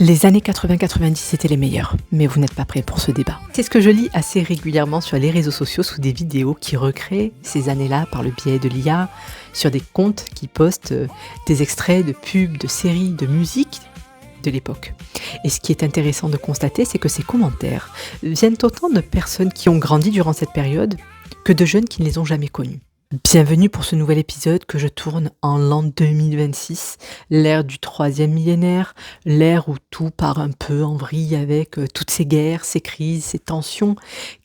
Les années 80-90 étaient les meilleures, mais vous n'êtes pas prêts pour ce débat. C'est ce que je lis assez régulièrement sur les réseaux sociaux sous des vidéos qui recréent ces années-là par le biais de l'IA, sur des comptes qui postent des extraits de pubs, de séries, de musique de l'époque. Et ce qui est intéressant de constater, c'est que ces commentaires viennent autant de personnes qui ont grandi durant cette période que de jeunes qui ne les ont jamais connus. Bienvenue pour ce nouvel épisode que je tourne en l'an 2026, l'ère du troisième millénaire, l'ère où tout part un peu en vrille avec toutes ces guerres, ces crises, ces tensions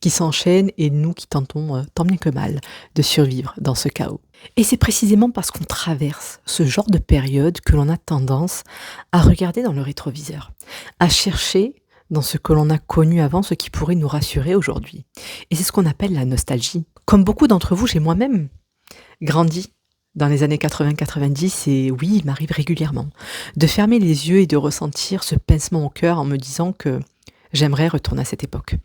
qui s'enchaînent et nous qui tentons tant bien que mal de survivre dans ce chaos. Et c'est précisément parce qu'on traverse ce genre de période que l'on a tendance à regarder dans le rétroviseur, à chercher dans ce que l'on a connu avant, ce qui pourrait nous rassurer aujourd'hui. Et c'est ce qu'on appelle la nostalgie. Comme beaucoup d'entre vous, j'ai moi-même grandi dans les années 80-90 et oui, il m'arrive régulièrement de fermer les yeux et de ressentir ce pincement au cœur en me disant que j'aimerais retourner à cette époque.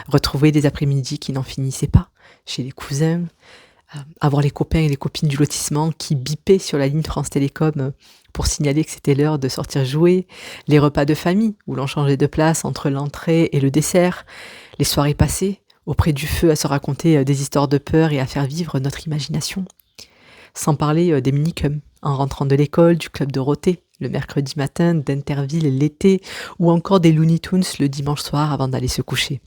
Retrouver des après-midi qui n'en finissaient pas chez les cousins, avoir les copains et les copines du lotissement qui bipaient sur la ligne France Télécom pour signaler que c'était l'heure de sortir jouer, les repas de famille où l'on changeait de place entre l'entrée et le dessert, les soirées passées auprès du feu à se raconter des histoires de peur et à faire vivre notre imagination. Sans parler des minicums en rentrant de l'école, du club Dorothée le mercredi matin, d'Interville l'été ou encore des Looney Tunes le dimanche soir avant d'aller se coucher.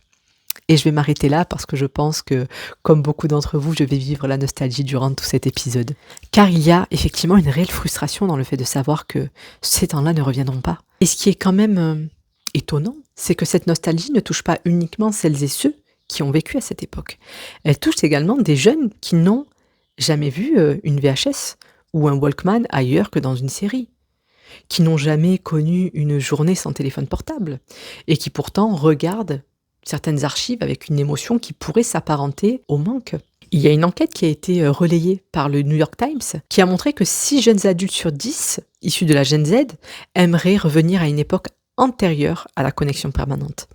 Et je vais m'arrêter là parce que je pense que, comme beaucoup d'entre vous, je vais vivre la nostalgie durant tout cet épisode. Car il y a effectivement une réelle frustration dans le fait de savoir que ces temps-là ne reviendront pas. Et ce qui est quand même étonnant, c'est que cette nostalgie ne touche pas uniquement celles et ceux qui ont vécu à cette époque. Elle touche également des jeunes qui n'ont jamais vu une VHS ou un Walkman ailleurs que dans une série, qui n'ont jamais connu une journée sans téléphone portable et qui pourtant regardent certaines archives avec une émotion qui pourrait s'apparenter au manque. Il y a une enquête qui a été relayée par le New York Times qui a montré que 6 jeunes adultes sur 10, issus de la Gen Z, aimeraient revenir à une époque antérieure à la connexion permanente.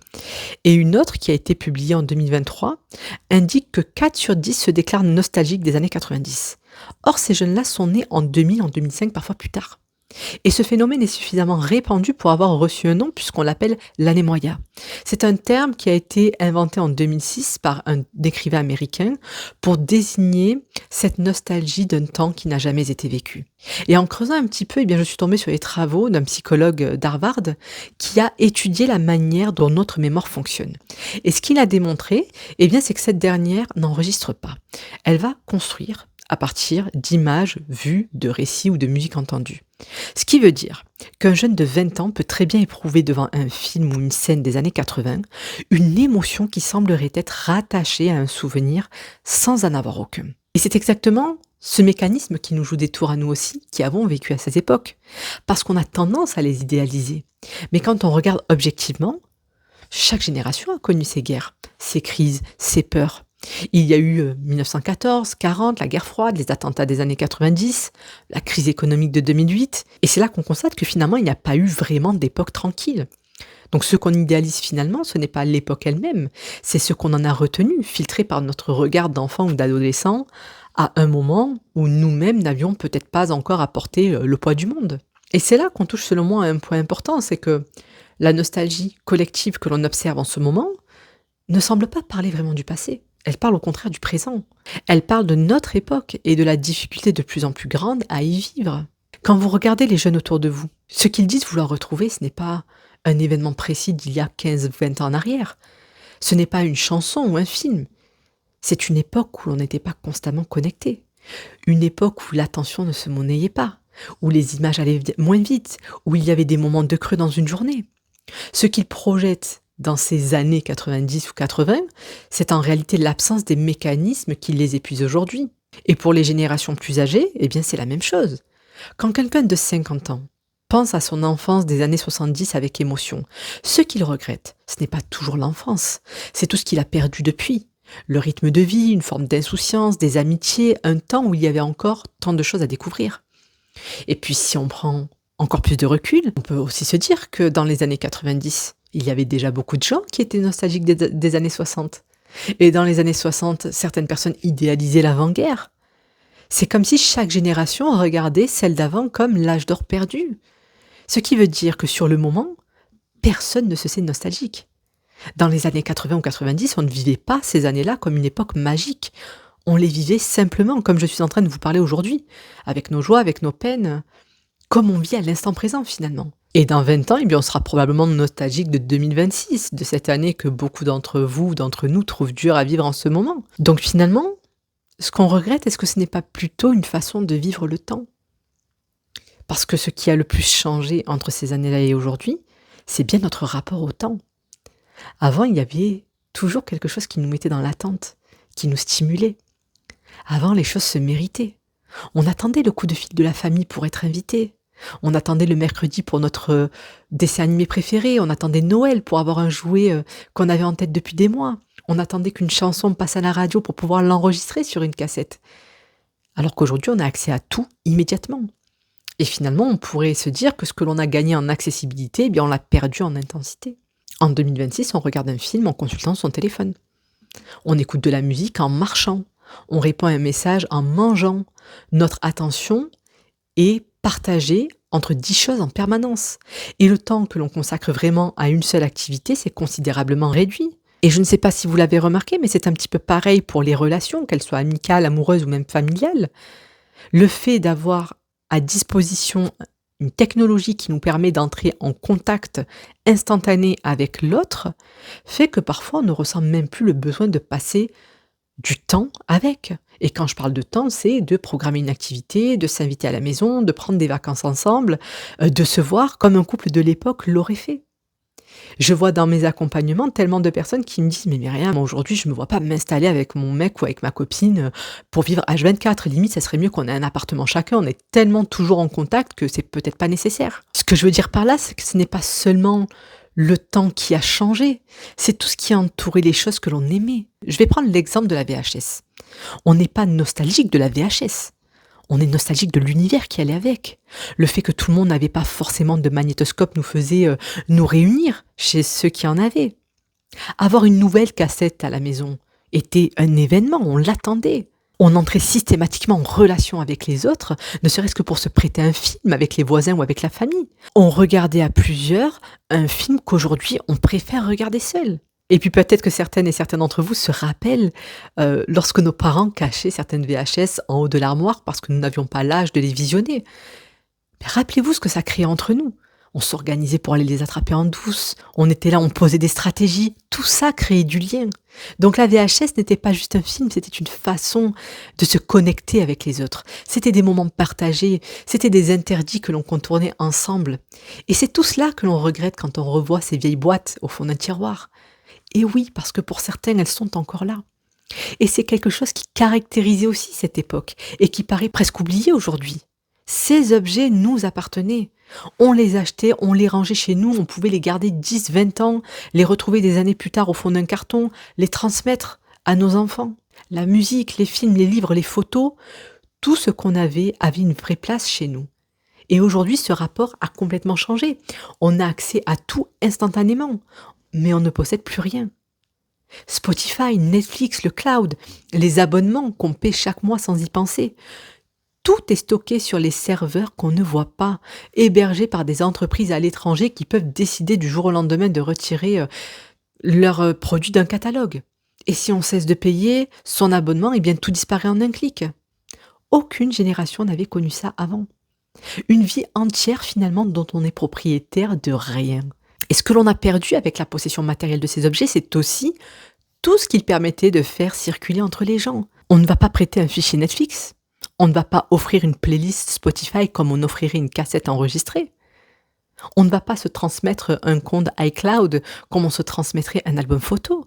Et une autre qui a été publiée en 2023 indique que 4 sur 10 se déclarent nostalgiques des années 90. Or, ces jeunes-là sont nés en 2000, en 2005, parfois plus tard. Et ce phénomène est suffisamment répandu pour avoir reçu un nom puisqu'on l'appelle l'anémoïa. C'est un terme qui a été inventé en 2006 par un écrivain américain pour désigner cette nostalgie d'un temps qui n'a jamais été vécu. Et en creusant un petit peu, je suis tombée sur les travaux d'un psychologue d'Harvard qui a étudié la manière dont notre mémoire fonctionne. Et ce qu'il a démontré, c'est que cette dernière n'enregistre pas. Elle va construire à partir d'images vues, de récits ou de musique entendue. Ce qui veut dire qu'un jeune de 20 ans peut très bien éprouver devant un film ou une scène des années 80 une émotion qui semblerait être rattachée à un souvenir sans en avoir aucun. Et c'est exactement ce mécanisme qui nous joue des tours à nous aussi, qui avons vécu à ces époques, parce qu'on a tendance à les idéaliser. Mais quand on regarde objectivement, chaque génération a connu ces guerres, ces crises, ces peurs. Il y a eu 1914, 40, la guerre froide, les attentats des années 90, la crise économique de 2008. Et c'est là qu'on constate que finalement, il n'y a pas eu vraiment d'époque tranquille. Donc ce qu'on idéalise finalement, ce n'est pas l'époque elle-même, c'est ce qu'on en a retenu, filtré par notre regard d'enfant ou d'adolescent, à un moment où nous-mêmes n'avions peut-être pas encore apporté le poids du monde. Et c'est là qu'on touche selon moi à un point important, c'est que la nostalgie collective que l'on observe en ce moment ne semble pas parler vraiment du passé. Elle parle au contraire du présent. Elle parle de notre époque et de la difficulté de plus en plus grande à y vivre. Quand vous regardez les jeunes autour de vous, ce qu'ils disent vouloir retrouver, ce n'est pas un événement précis d'il y a 15-20 ans en arrière. Ce n'est pas une chanson ou un film. C'est une époque où l'on n'était pas constamment connecté. Une époque où l'attention ne se monnayait pas, où les images allaient moins vite, où il y avait des moments de creux dans une journée. Ce qu'ils projettent dans ces années 90 ou 80, c'est en réalité l'absence des mécanismes qui les épuisent aujourd'hui. Et pour les générations plus âgées, c'est la même chose. Quand quelqu'un de 50 ans pense à son enfance des années 70 avec émotion, ce qu'il regrette, ce n'est pas toujours l'enfance, c'est tout ce qu'il a perdu depuis. Le rythme de vie, une forme d'insouciance, des amitiés, un temps où il y avait encore tant de choses à découvrir. Et puis si on prend encore plus de recul, on peut aussi se dire que dans les années 90, il y avait déjà beaucoup de gens qui étaient nostalgiques des années 60. Et dans les années 60, certaines personnes idéalisaient l'avant-guerre. C'est comme si chaque génération regardait celle d'avant comme l'âge d'or perdu. Ce qui veut dire que sur le moment, personne ne se sait nostalgique. Dans les années 80 ou 90, on ne vivait pas ces années-là comme une époque magique. On les vivait simplement, comme je suis en train de vous parler aujourd'hui, avec nos joies, avec nos peines, comme on vit à l'instant présent finalement. Et dans 20 ans, eh bien, on sera probablement nostalgique de 2026, de cette année que beaucoup d'entre vous, d'entre nous, trouvent dur à vivre en ce moment. Donc finalement, ce qu'on regrette, est-ce que ce n'est pas plutôt une façon de vivre le temps? Parce que ce qui a le plus changé entre ces années-là et aujourd'hui, c'est bien notre rapport au temps. Avant, il y avait toujours quelque chose qui nous mettait dans l'attente, qui nous stimulait. Avant, les choses se méritaient. On attendait le coup de fil de la famille pour être invité. On attendait le mercredi pour notre dessin animé préféré. On attendait Noël pour avoir un jouet qu'on avait en tête depuis des mois. On attendait qu'une chanson passe à la radio pour pouvoir l'enregistrer sur une cassette. Alors qu'aujourd'hui, on a accès à tout immédiatement. Et finalement, on pourrait se dire que ce que l'on a gagné en accessibilité, eh bien, on l'a perdu en intensité. En 2026, on regarde un film en consultant son téléphone. On écoute de la musique en marchant. On répond à un message en mangeant. Notre attention est partagée entre 10 choses en permanence. Et le temps que l'on consacre vraiment à une seule activité, c'est considérablement réduit. Et je ne sais pas si vous l'avez remarqué, mais c'est un petit peu pareil pour les relations, qu'elles soient amicales, amoureuses ou même familiales. Le fait d'avoir à disposition une technologie qui nous permet d'entrer en contact instantané avec l'autre fait que parfois on ne ressent même plus le besoin de passer du temps avec. Et quand je parle de temps, c'est de programmer une activité, de s'inviter à la maison, de prendre des vacances ensemble, de se voir comme un couple de l'époque l'aurait fait. Je vois dans mes accompagnements tellement de personnes qui me disent: «Mais Myriam, moi aujourd'hui je me vois pas m'installer avec mon mec ou avec ma copine, pour vivre H24. Limite, ça serait mieux qu'on ait un appartement chacun. On est tellement toujours en contact que c'est peut-être pas nécessaire». Ce que je veux dire par là, c'est que ce n'est pas seulement le temps qui a changé, c'est tout ce qui a entouré les choses que l'on aimait. Je vais prendre l'exemple de la VHS. On n'est pas nostalgique de la VHS. On est nostalgique de l'univers qui allait avec. Le fait que tout le monde n'avait pas forcément de magnétoscope nous faisait nous réunir chez ceux qui en avaient. Avoir une nouvelle cassette à la maison était un événement, on l'attendait. On entrait systématiquement en relation avec les autres, ne serait-ce que pour se prêter un film avec les voisins ou avec la famille. On regardait à plusieurs un film qu'aujourd'hui on préfère regarder seul. Et puis peut-être que certaines et certains d'entre vous se rappellent lorsque nos parents cachaient certaines VHS en haut de l'armoire parce que nous n'avions pas l'âge de les visionner. Mais rappelez-vous ce que ça créait entre nous. On s'organisait pour aller les attraper en douce, on était là, on posait des stratégies, tout ça créait du lien. Donc la VHS n'était pas juste un film, c'était une façon de se connecter avec les autres. C'était des moments partagés, c'était des interdits que l'on contournait ensemble. Et c'est tout cela que l'on regrette quand on revoit ces vieilles boîtes au fond d'un tiroir. Et oui, parce que pour certains, elles sont encore là. Et c'est quelque chose qui caractérisait aussi cette époque et qui paraît presque oublié aujourd'hui. Ces objets nous appartenaient. On les achetait, on les rangeait chez nous, on pouvait les garder 10, 20 ans, les retrouver des années plus tard au fond d'un carton, les transmettre à nos enfants. La musique, les films, les livres, les photos, tout ce qu'on avait une vraie place chez nous. Et aujourd'hui, ce rapport a complètement changé. On a accès à tout instantanément, mais on ne possède plus rien. Spotify, Netflix, le cloud, les abonnements qu'on paie chaque mois sans y penser. Tout est stocké sur les serveurs qu'on ne voit pas, hébergés par des entreprises à l'étranger qui peuvent décider du jour au lendemain de retirer leurs produits d'un catalogue. Et si on cesse de payer son abonnement, eh bien tout disparaît en un clic. Aucune génération n'avait connu ça avant. Une vie entière finalement dont on est propriétaire de rien. Et ce que l'on a perdu avec la possession matérielle de ces objets, c'est aussi tout ce qu'ils permettaient de faire circuler entre les gens. On ne va pas prêter un fichier Netflix. On ne va pas offrir une playlist Spotify comme on offrirait une cassette enregistrée. On ne va pas se transmettre un compte iCloud comme on se transmettrait un album photo.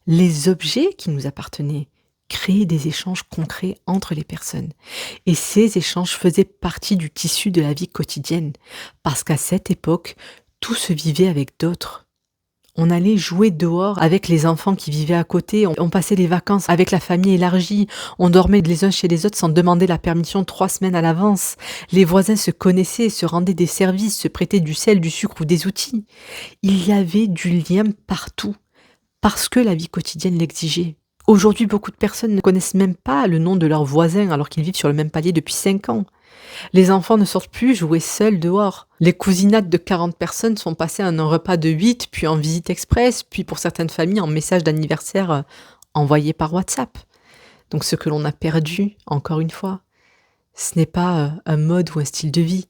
Les objets qui nous appartenaient créaient des échanges concrets entre les personnes. Et ces échanges faisaient partie du tissu de la vie quotidienne. Parce qu'à cette époque, tout se vivait avec d'autres. On allait jouer dehors avec les enfants qui vivaient à côté, on passait les vacances avec la famille élargie, on dormait les uns chez les autres sans demander la permission 3 semaines à l'avance. Les voisins se connaissaient, se rendaient des services, se prêtaient du sel, du sucre ou des outils. Il y avait du lien partout, parce que la vie quotidienne l'exigeait. Aujourd'hui, beaucoup de personnes ne connaissent même pas le nom de leurs voisins alors qu'ils vivent sur le même palier depuis 5 ans. Les enfants ne sortent plus jouer seuls dehors. Les cousinades de 40 personnes sont passées en un repas de 8, puis en visite express, puis pour certaines familles en message d'anniversaire envoyé par WhatsApp. Donc ce que l'on a perdu, encore une fois, ce n'est pas un mode ou un style de vie,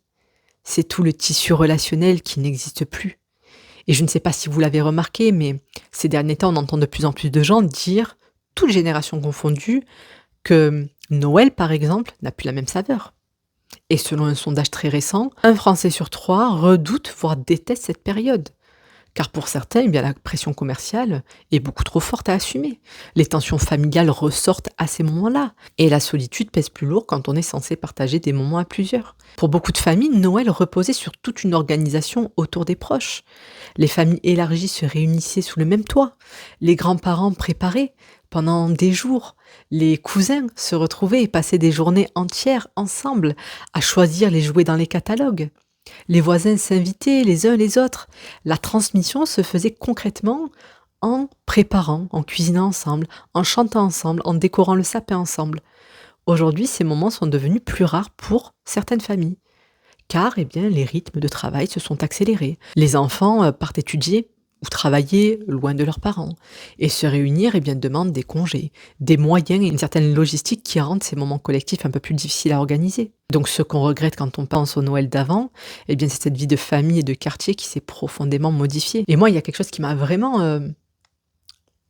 c'est tout le tissu relationnel qui n'existe plus. Et je ne sais pas si vous l'avez remarqué, mais ces derniers temps, on entend de plus en plus de gens dire, toutes générations confondues, que Noël, par exemple, n'a plus la même saveur. Et selon un sondage très récent, un Français sur 3 redoute, voire déteste cette période. Car pour certains, eh bien, la pression commerciale est beaucoup trop forte à assumer. Les tensions familiales ressortent à ces moments-là. Et la solitude pèse plus lourd quand on est censé partager des moments à plusieurs. Pour beaucoup de familles, Noël reposait sur toute une organisation autour des proches. Les familles élargies se réunissaient sous le même toit. Les grands-parents préparaient pendant des jours. Les cousins se retrouvaient et passaient des journées entières ensemble à choisir les jouets dans les catalogues. Les voisins s'invitaient les uns les autres. La transmission se faisait concrètement en préparant, en cuisinant ensemble, en chantant ensemble, en décorant le sapin ensemble. Aujourd'hui, ces moments sont devenus plus rares pour certaines familles, car eh bien, les rythmes de travail se sont accélérés. Les enfants partent étudier ou travailler loin de leurs parents. Et se réunir eh bien, demande des congés, des moyens et une certaine logistique qui rendent ces moments collectifs un peu plus difficiles à organiser. Donc ce qu'on regrette quand on pense au Noël d'avant, eh bien, c'est cette vie de famille et de quartier qui s'est profondément modifiée. Et moi, il y a quelque chose qui m'a vraiment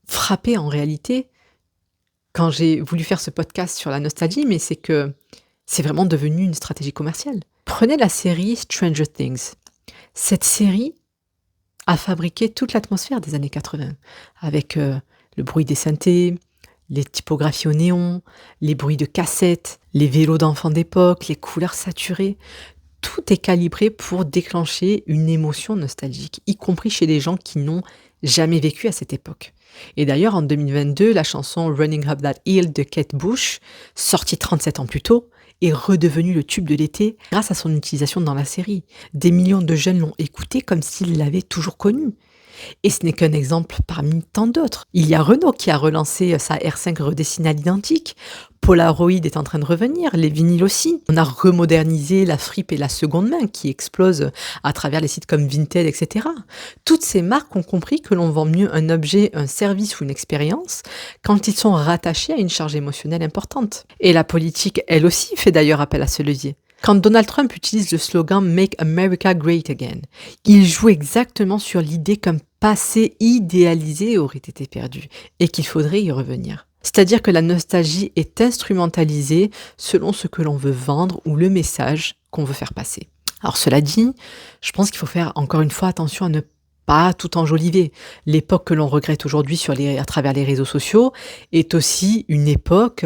frappée en réalité quand j'ai voulu faire ce podcast sur la nostalgie, mais c'est que c'est vraiment devenu une stratégie commerciale. Prenez la série Stranger Things. Cette série a fabriqué toute l'atmosphère des années 80, avec le bruit des synthés, les typographies au néon, les bruits de cassettes, les vélos d'enfants d'époque, les couleurs saturées. Tout est calibré pour déclencher une émotion nostalgique, y compris chez des gens qui n'ont jamais vécu à cette époque. Et d'ailleurs, en 2022, la chanson Running Up That Hill de Kate Bush, sortie 37 ans plus tôt, est redevenue le tube de l'été grâce à son utilisation dans la série. Des millions de jeunes l'ont écoutée comme s'ils l'avaient toujours connue. Et ce n'est qu'un exemple parmi tant d'autres. Il y a Renault qui a relancé sa R5 redessinée à l'identique. Polaroid est en train de revenir, les vinyles aussi. On a remodernisé la fripe et la seconde main qui explosent à travers les sites comme Vinted, etc. Toutes ces marques ont compris que l'on vend mieux un objet, un service ou une expérience quand ils sont rattachés à une charge émotionnelle importante. Et la politique, elle aussi, fait d'ailleurs appel à ce levier. Quand Donald Trump utilise le slogan Make America Great Again, il joue exactement sur l'idée qu'un passé idéalisé aurait été perdu et qu'il faudrait y revenir. C'est-à-dire que la nostalgie est instrumentalisée selon ce que l'on veut vendre ou le message qu'on veut faire passer. Alors cela dit, je pense qu'il faut faire encore une fois attention à ne pas tout enjoliver. L'époque que l'on regrette aujourd'hui à travers les réseaux sociaux est aussi une époque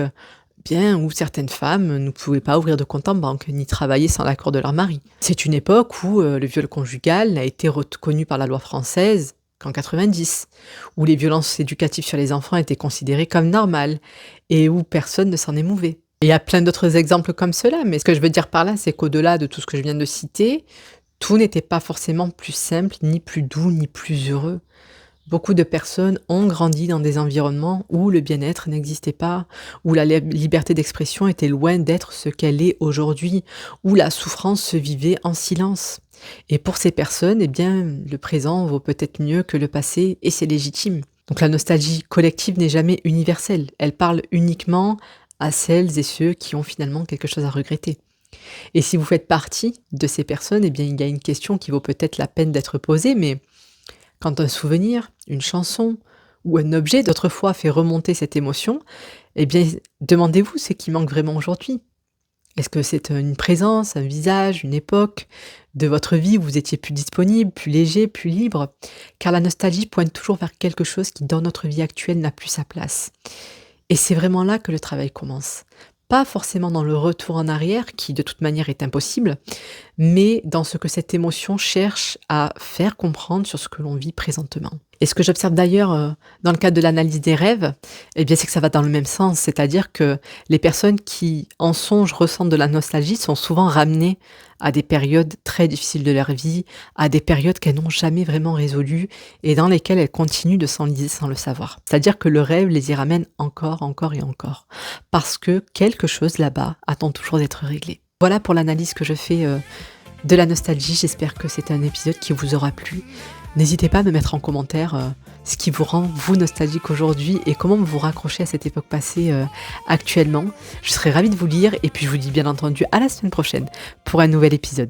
bien où certaines femmes ne pouvaient pas ouvrir de compte en banque, ni travailler sans l'accord de leur mari. C'est une époque où le viol conjugal n'a été reconnu par la loi française qu'en 90, où les violences éducatives sur les enfants étaient considérées comme normales, et où personne ne s'en émouvait. Et il y a plein d'autres exemples comme cela, mais ce que je veux dire par là, c'est qu'au-delà de tout ce que je viens de citer, tout n'était pas forcément plus simple, ni plus doux, ni plus heureux. Beaucoup de personnes ont grandi dans des environnements où le bien-être n'existait pas, où la liberté d'expression était loin d'être ce qu'elle est aujourd'hui, où la souffrance se vivait en silence. Et pour ces personnes, eh bien, le présent vaut peut-être mieux que le passé, et c'est légitime. Donc la nostalgie collective n'est jamais universelle, elle parle uniquement à celles et ceux qui ont finalement quelque chose à regretter. Et si vous faites partie de ces personnes, eh bien, il y a une question qui vaut peut-être la peine d'être posée, mais quand un souvenir, une chanson ou un objet d'autrefois fait remonter cette émotion, eh bien, demandez-vous ce qui manque vraiment aujourd'hui. Est-ce que c'est une présence, un visage, une époque de votre vie où vous étiez plus disponible, plus léger, plus libre? Car la nostalgie pointe toujours vers quelque chose qui, dans notre vie actuelle, n'a plus sa place. Et c'est vraiment là que le travail commence. Pas forcément dans le retour en arrière, qui de toute manière est impossible, mais dans ce que cette émotion cherche à faire comprendre sur ce que l'on vit présentement. Et ce que j'observe d'ailleurs dans le cadre de l'analyse des rêves, eh bien c'est que ça va dans le même sens, c'est-à-dire que les personnes qui en songe ressentent de la nostalgie sont souvent ramenées à des périodes très difficiles de leur vie, à des périodes qu'elles n'ont jamais vraiment résolues et dans lesquelles elles continuent de s'enliser sans le savoir. C'est-à-dire que le rêve les y ramène encore et encore, parce que quelque chose là-bas attend toujours d'être réglé. Voilà pour l'analyse que je fais de la nostalgie. J'espère que c'est un épisode qui vous aura plu. N'hésitez pas à me mettre en commentaire ce qui vous rend, vous, nostalgique aujourd'hui et comment vous raccrochez à cette époque passée actuellement. Je serai ravie de vous lire et puis je vous dis bien entendu à la semaine prochaine pour un nouvel épisode.